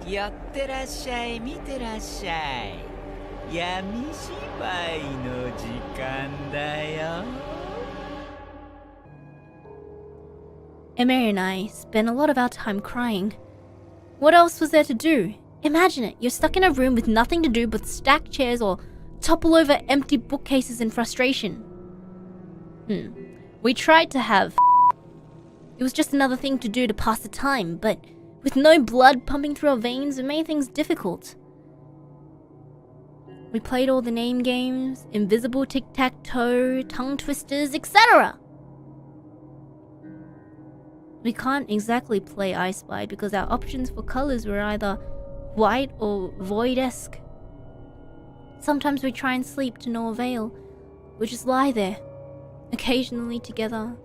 寄ってらっしゃい、見てらっしゃい。闇芝居の時間だよ。Emery and I spent a lot of our time crying. What else was there to do? Imagine it, you're stuck in a room with nothing to do but stack chairs or topple over empty bookcases in frustration. We tried to have it was just another thing to do to pass the time, but with no blood pumping through our veins, it made things difficult. We played all the name games, invisible tic-tac-toe, tongue twisters, etc. We can't exactly play I Spy because our options for colors were either white or void-esque. Sometimes we try and sleep to no avail. We just lie there, occasionally together,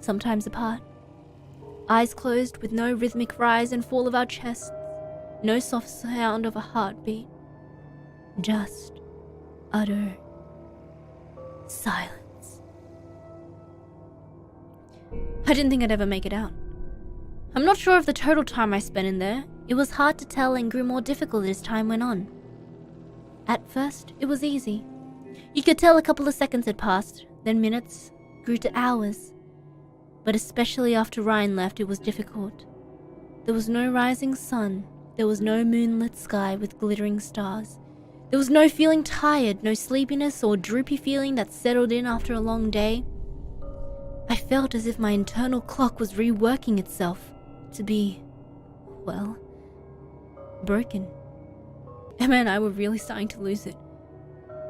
sometimes apart. Eyes closed with no rhythmic rise and fall of our chests, no soft sound of a heartbeat. Just utter silence. I didn't think I'd ever make it out. I'm not sure of the total time I spent in there. It was hard to tell and grew more difficult as time went on. At first, it was easy. You could tell a couple of seconds had passed, then minutes grew to hours. But especially after Ryan left, it was difficult. There was no rising sun. There was no moonlit sky with glittering stars. There was no feeling tired, no sleepiness or droopy feeling that settled in after a long day. I felt as if my internal clock was reworking itself to be, well, broken. Emma and I were really starting to lose it,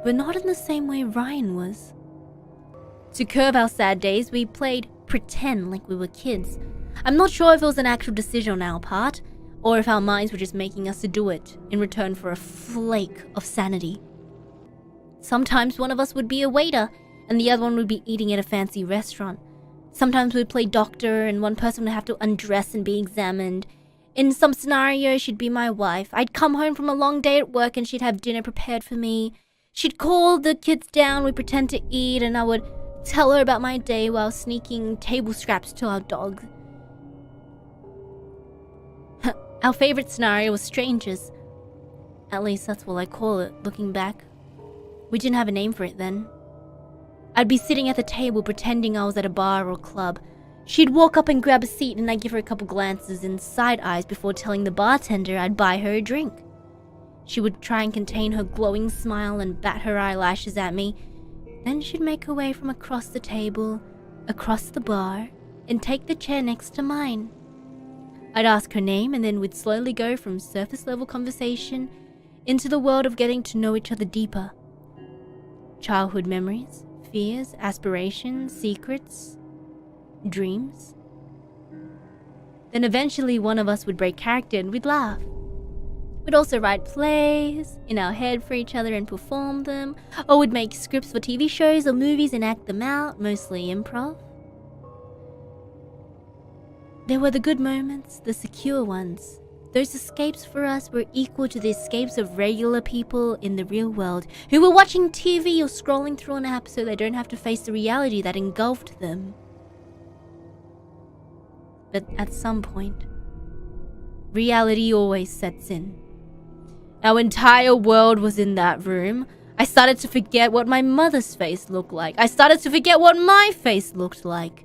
but not in the same way Ryan was. To curb our sad days, we played pretend like we were kids. I'm not sure if it was an actual decision on our part, or if our minds were just making us to do it in return for a flake of sanity. Sometimes one of us would be a waiter, and the other one would be eating at a fancy restaurant. Sometimes we'd play doctor, and one person would have to undress and be examined. In some scenario, she'd be my wife. I'd come home from a long day at work, and she'd have dinner prepared for me. She'd call the kids down, we'd pretend to eat, and I would tell her about my day while sneaking table scraps to our dog. Our favorite scenario was strangers. At least that's what I call it, looking back. We didn't have a name for it then. I'd be sitting at the table pretending I was at a bar or club. She'd walk up and grab a seat and I'd give her a couple glances and side eyes before telling the bartender I'd buy her a drink. She would try and contain her glowing smile and bat her eyelashes at me. Then she'd make her way from across the table, across the bar, and take the chair next to mine. I'd ask her name and then we'd slowly go from surface level conversation into the world of getting to know each other deeper. Childhood memories, fears, aspirations, secrets, dreams. Then eventually one of us would break character and we'd laugh. We'd also write plays in our head for each other and perform them, or we'd make scripts for TV shows or movies and act them out, mostly improv. There were the good moments, the secure ones. Those escapes for us were equal to the escapes of regular people in the real world who were watching TV or scrolling through an app so they don't have to face the reality that engulfed them. But at some point, reality always sets in. Our entire world was in that room. I started to forget what my mother's face looked like. I started to forget what my face looked like.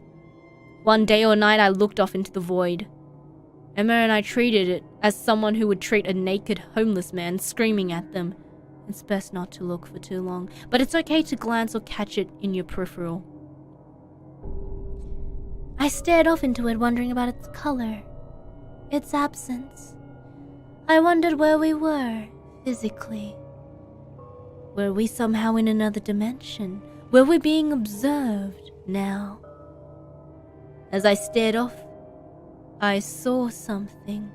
One day or night, I looked off into the void. Emma and I treated it as someone who would treat a naked homeless man screaming at them. It's best not to look for too long, but it's okay to glance or catch it in your peripheral. I stared off into it, wondering about its color, its absence. I wondered where we were, physically. Were we somehow in another dimension? Were we being observed now? As I stared off, I saw something.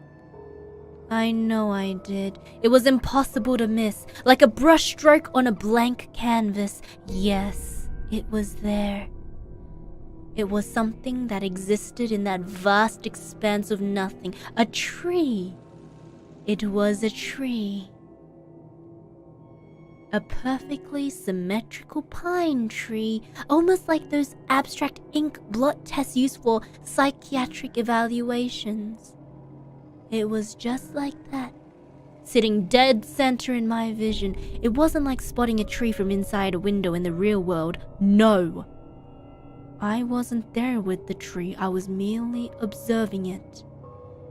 I know I did. It was impossible to miss, like a brushstroke on a blank canvas. Yes, it was there. It was something that existed in that vast expanse of nothing. A tree. It was a tree. A perfectly symmetrical pine tree, almost like those abstract ink blot tests used for psychiatric evaluations. It was just like that, sitting dead center in my vision. It wasn't like spotting a tree from inside a window in the real world. No. I wasn't there with the tree. I was merely observing it.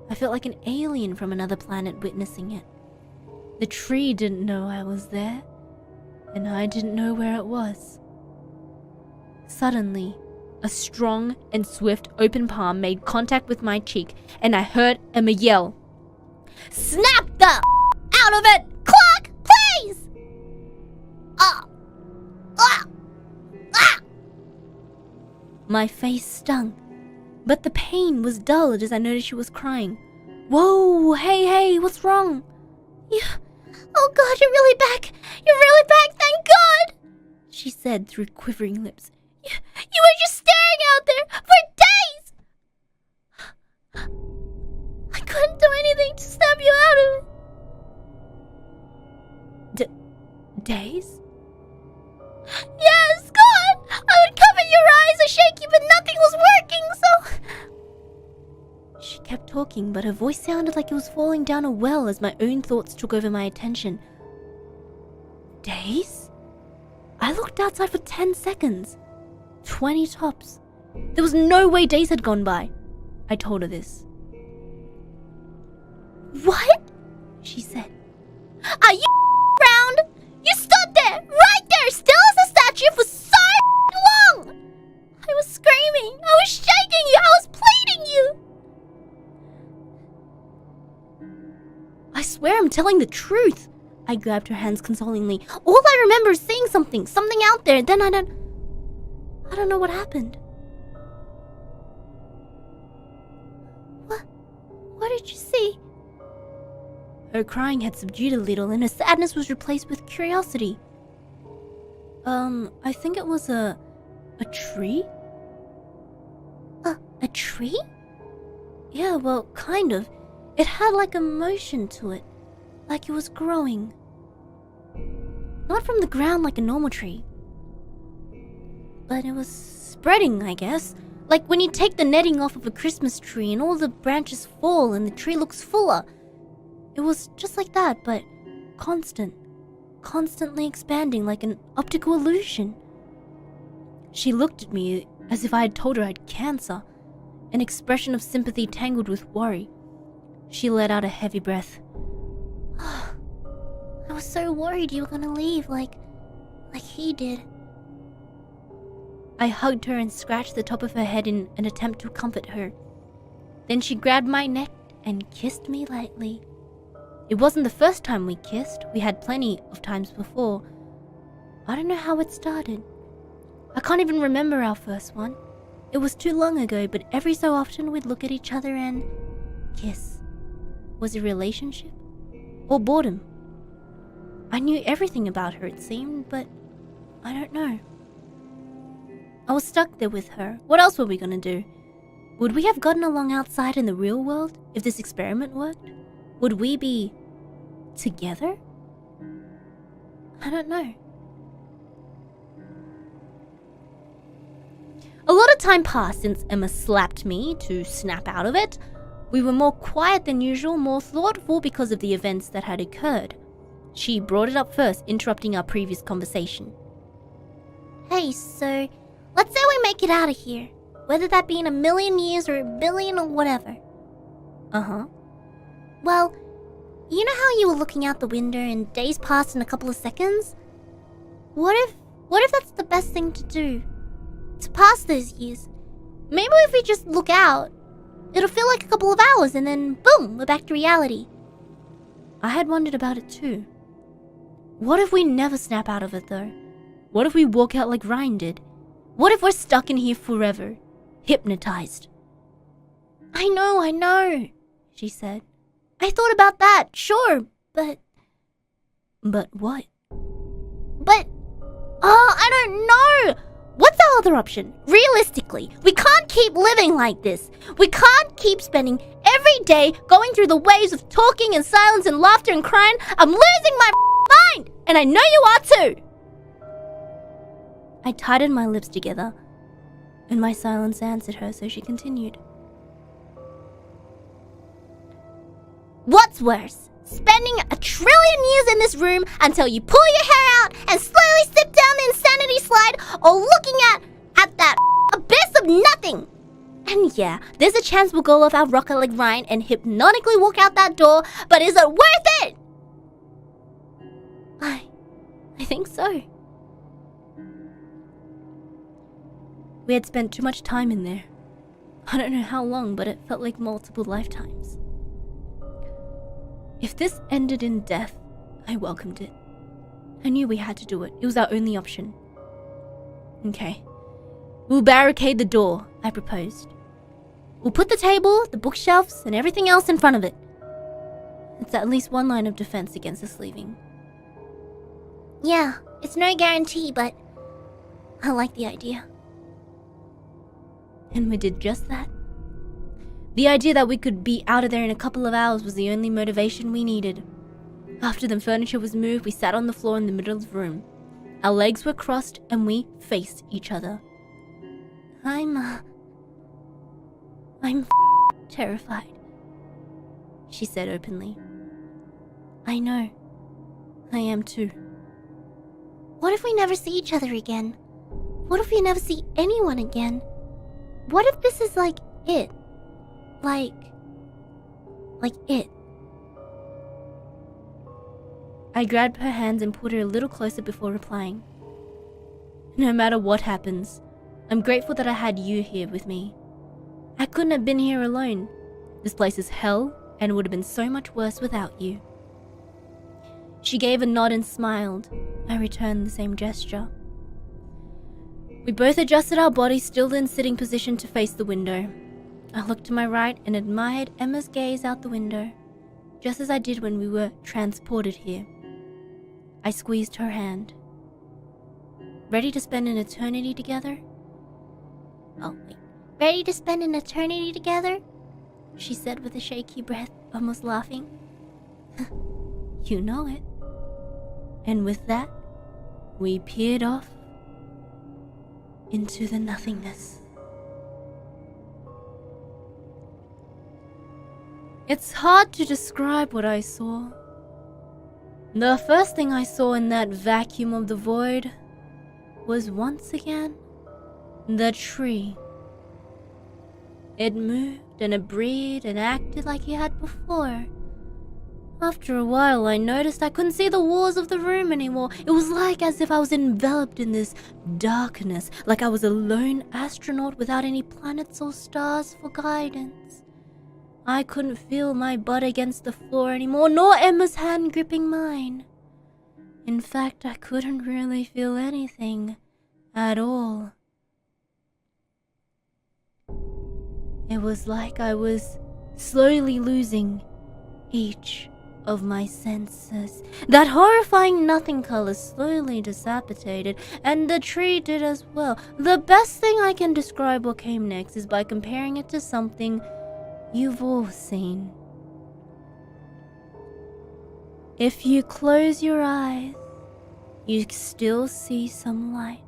I felt like an alien from another planet witnessing it. The tree didn't know I was there, and I didn't know where it was. Suddenly, a strong and swift open palm made contact with my cheek, and I heard Emma yell, "Snap the out of it! Clock, please!" Ah! Ah! Ah! My face stung, but the pain was dulled as I noticed she was crying. "Whoa, hey, what's wrong?" "Oh God, you're really back! You're really back, thank God!" she said through quivering lips. You were just staring out there for days! I couldn't do anything to snap you out of it. Days? Yes, God! I would cover your eyes or shake you, but nothing was working, so... She kept talking, but her voice sounded like it was falling down a well as my own thoughts took over my attention. Days? I looked outside for 10 seconds. 20 tops. There was no way days had gone by. I told her this. "What?" she said. "Are you around? You stood there, right there, still as a statue for so long!" I was screaming. I was shaking you. I was pleading you. "I swear I'm telling the truth." I grabbed her hands consolingly. "All I remember is seeing something out there, then I don't know what happened." What did you see?" Her crying had subdued a little, and her sadness was replaced with curiosity. I think it was a tree?" A tree?" "Yeah, well, kind of. It had like a motion to it, like it was growing. Not from the ground like a normal tree, but it was spreading, I guess. Like when you take the netting off of a Christmas tree and all the branches fall and the tree looks fuller. It was just like that, but constantly expanding like an optical illusion." She looked at me as if I had told her I had cancer, an expression of sympathy tangled with worry. She let out a heavy breath. "I was so worried you were gonna leave like he did." I hugged her and scratched the top of her head in an attempt to comfort her. Then she grabbed my neck and kissed me lightly. It wasn't the first time we kissed. We had plenty of times before. I don't know how it started. I can't even remember our first one. It was too long ago, but every so often we'd look at each other and kiss. Was it a relationship? Or boredom? I knew everything about her, it seemed, but I don't know. I was stuck there with her. What else were we gonna do? Would we have gotten along outside in the real world if this experiment worked? Would we be together? I don't know. A lot of time passed since Emma slapped me to snap out of it. We were more quiet than usual, more thoughtful because of the events that had occurred. She brought it up first, interrupting our previous conversation. "Hey, so let's say we make it out of here, whether that be in 1,000,000 years or 1,000,000,000 or whatever." "Uh-huh." "Well, you know how you were looking out the window and days passed in a couple of seconds? What if that's the best thing to do? To pass those years? Maybe if we just look out, it'll feel like a couple of hours and then boom, we're back to reality." I had wondered about it too. What if we never snap out of it though? What if we walk out like Ryan did? What if we're stuck in here forever? Hypnotized? I know, she said. "I thought about that, sure, but..." "But what?" I don't know! What's our other option? Realistically, we can't keep living like this. We can't keep spending every day going through the waves of talking and silence and laughter and crying. I'm losing my mind! And I know you are too! I tightened my lips together, and my silence answered her, so she continued. gets worse. Spending 1 trillion years in this room until you pull your hair out and slowly slip down the insanity slide, or looking at that abyss of nothing. And yeah, there's a chance we'll go off our rocket like Ryan and hypnotically walk out that door, but is it worth it? I think so. We had spent too much time in there. I don't know how long, but it felt like multiple lifetimes. If this ended in death, I welcomed it. I knew we had to do it. It was our only option. Okay. We'll barricade the door, I proposed. We'll put the table, the bookshelves, and everything else in front of it. It's at least one line of defense against us leaving. Yeah, it's no guarantee, but I like the idea. And we did just that. The idea that we could be out of there in a couple of hours was the only motivation we needed. After the furniture was moved, we sat on the floor in the middle of the room. Our legs were crossed and we faced each other. I'm terrified, she said openly. I know. I am too. What if we never see each other again? What if we never see anyone again? What if this is like it? Like it. I grabbed her hands and pulled her a little closer before replying. No matter what happens, I'm grateful that I had you here with me. I couldn't have been here alone. This place is hell, and it would have been so much worse without you. She gave a nod and smiled. I returned the same gesture. We both adjusted our bodies, still in sitting position to face the window. I looked to my right and admired Emma's gaze out the window, just as I did when we were transported here. I squeezed her hand. Ready to spend an eternity together? Oh, wait. Ready to spend an eternity together? She said with a shaky breath, almost laughing. You know it. And with that, we peered off into the nothingness. It's hard to describe what I saw. The first thing I saw in that vacuum of the void was once again the tree. It moved and it breathed and acted like it had before. After a while, I noticed I couldn't see the walls of the room anymore. It was like as if I was enveloped in this darkness, like I was a lone astronaut without any planets or stars for guidance. I couldn't feel my butt against the floor anymore, nor Emma's hand gripping mine. In fact, I couldn't really feel anything at all. It was like I was slowly losing each of my senses. That horrifying nothing color slowly dissipated, and the tree did as well. The best thing I can describe what came next is by comparing it to something you've all seen. If you close your eyes, you still see some light.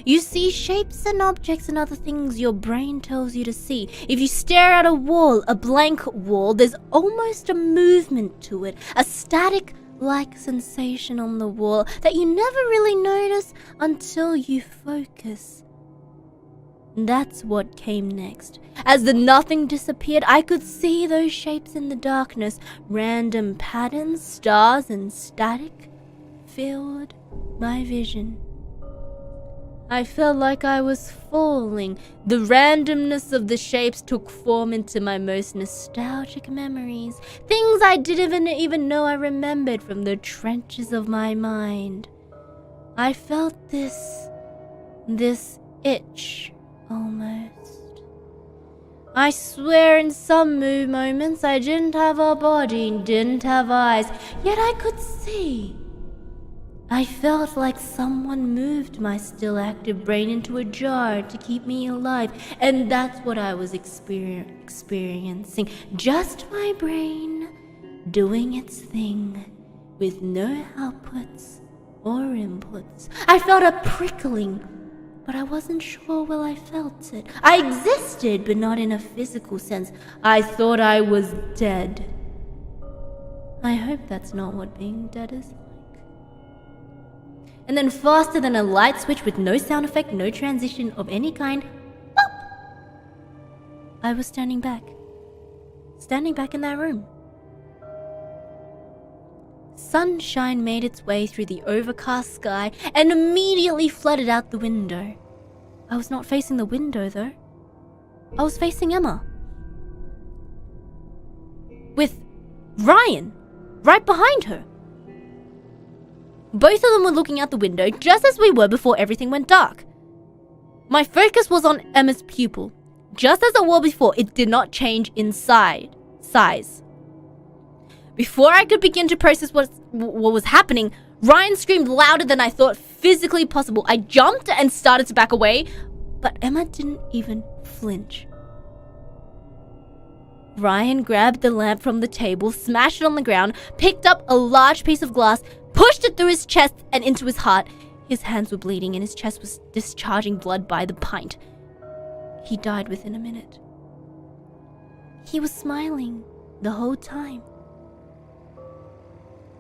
You see shapes and objects and other things your brain tells you to see. If you stare at a wall, a blank wall, there's almost a movement to it, a static-like sensation on the wall that you never really notice until you focus. That's what came next. As the nothing disappeared, I could see those shapes in the darkness. Random patterns, stars, and static filled my vision. I felt like I was falling. The randomness of the shapes took form into my most nostalgic memories. Things I didn't even know I remembered from the trenches of my mind. I felt this itch, almost. I swear in some moments I didn't have a body, didn't have eyes, yet I could see. I felt like someone moved my still active brain into a jar to keep me alive, and that's what I was experiencing. Just my brain doing its thing with no outputs or inputs. I felt a prickling, but I wasn't sure where I felt it. I existed, but not in a physical sense. I thought I was dead. I hope that's not what being dead is like. And then faster than a light switch with no sound effect, no transition of any kind, pop! I was standing back in that room. Sunshine made its way through the overcast sky and immediately flooded out the window. I was not facing the window though. I was facing Emma. With Ryan right behind her. Both of them were looking out the window just as we were before everything went dark. My focus was on Emma's pupil. Just as it was before, it did not change in size. Before I could begin to process what was happening, Ryan screamed louder than I thought physically possible. I jumped and started to back away, but Emma didn't even flinch. Ryan grabbed the lamp from the table, smashed it on the ground, picked up a large piece of glass, pushed it through his chest and into his heart. His hands were bleeding and his chest was discharging blood by the pint. He died within a minute. He was smiling the whole time.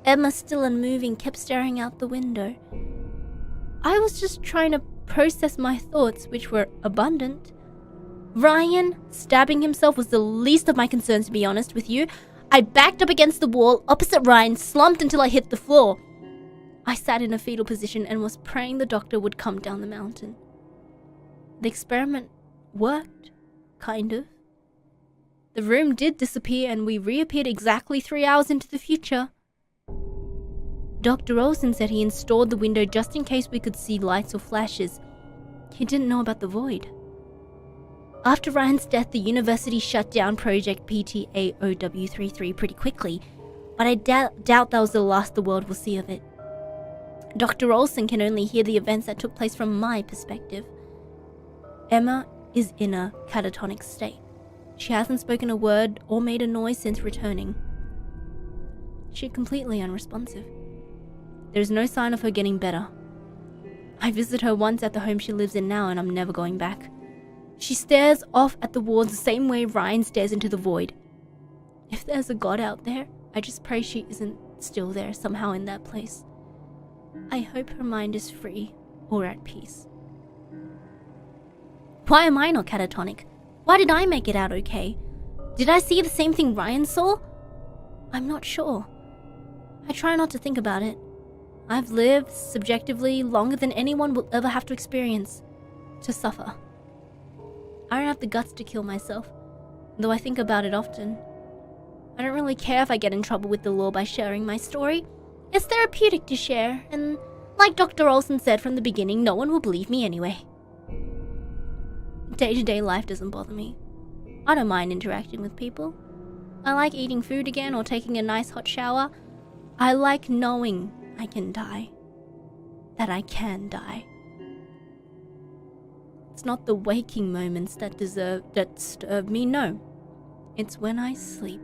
Emma, still unmoving, kept staring out the window. I was just trying to process my thoughts, which were abundant. Ryan stabbing himself was the least of my concerns, to be honest with you. I backed up against the wall opposite Ryan, slumped until I hit the floor. I sat in a fetal position and was praying the doctor would come down the mountain. The experiment worked, kind of. The room did disappear and we reappeared exactly 3 hours into the future. Dr. Olsen said he installed the window just in case we could see lights or flashes. He didn't know about the void. After Ryan's death, the university shut down Project PTAOW33 pretty quickly, but I doubt that was the last the world will see of it. Dr. Olsen can only hear the events that took place from my perspective. Emma is in a catatonic state. She hasn't spoken a word or made a noise since returning. She's completely unresponsive. There's no sign of her getting better. I visited her once at the home she lives in now and I'm never going back. She stares off at the walls the same way Ryan stares into the void. If there's a God out there, I just pray she isn't still there somehow in that place. I hope her mind is free or at peace. Why am I not catatonic? Why did I make it out okay? Did I see the same thing Ryan saw? I'm not sure. I try not to think about it. I've lived, subjectively, longer than anyone will ever have to experience. To suffer. I don't have the guts to kill myself, though I think about it often. I don't really care if I get in trouble with the law by sharing my story. It's therapeutic to share, and like Dr. Olsen said from the beginning, no one will believe me anyway. Day-to-day life doesn't bother me. I don't mind interacting with people. I like eating food again or taking a nice hot shower. I like knowing I can die. That I can die. It's not the waking moments that disturb me, no. It's when I sleep.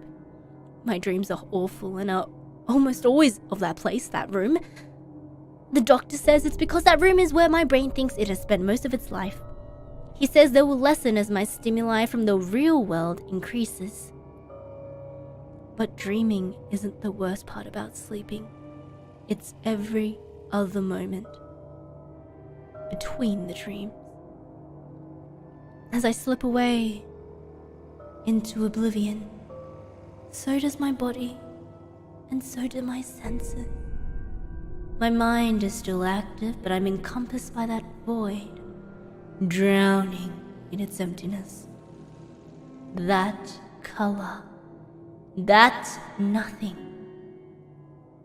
My dreams are awful and are almost always of that place, that room. The doctor says it's because that room is where my brain thinks it has spent most of its life. He says they will lessen as my stimuli from the real world increases. But dreaming isn't the worst part about sleeping. It's every other moment between the dreams. As I slip away into oblivion, so does my body, and so do my senses. My mind is still active, but I'm encompassed by that void, drowning in its emptiness. That color, that nothing.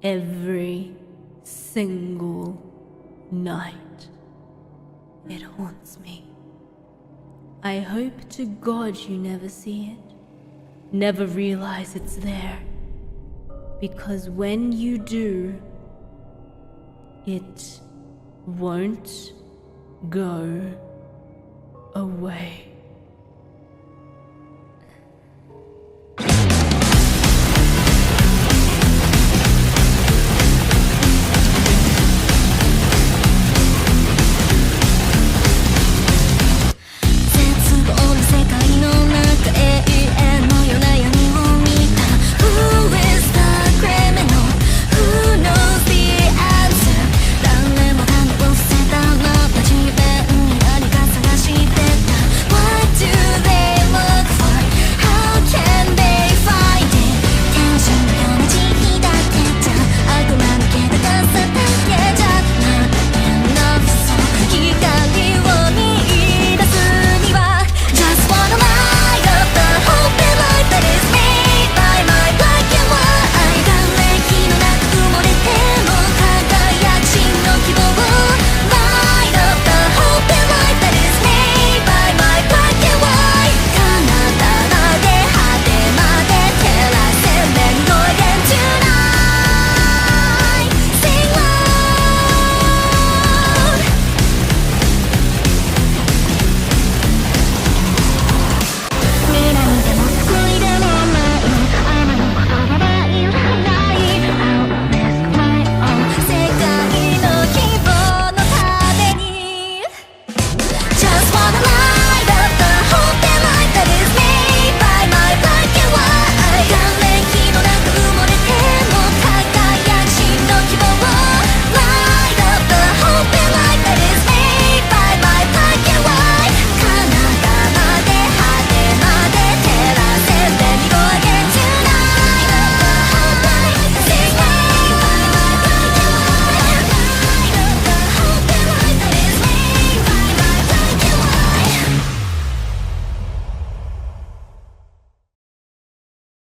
Every single night, it haunts me. I hope to God you never see it, never realize it's there, because when you do, it won't go away.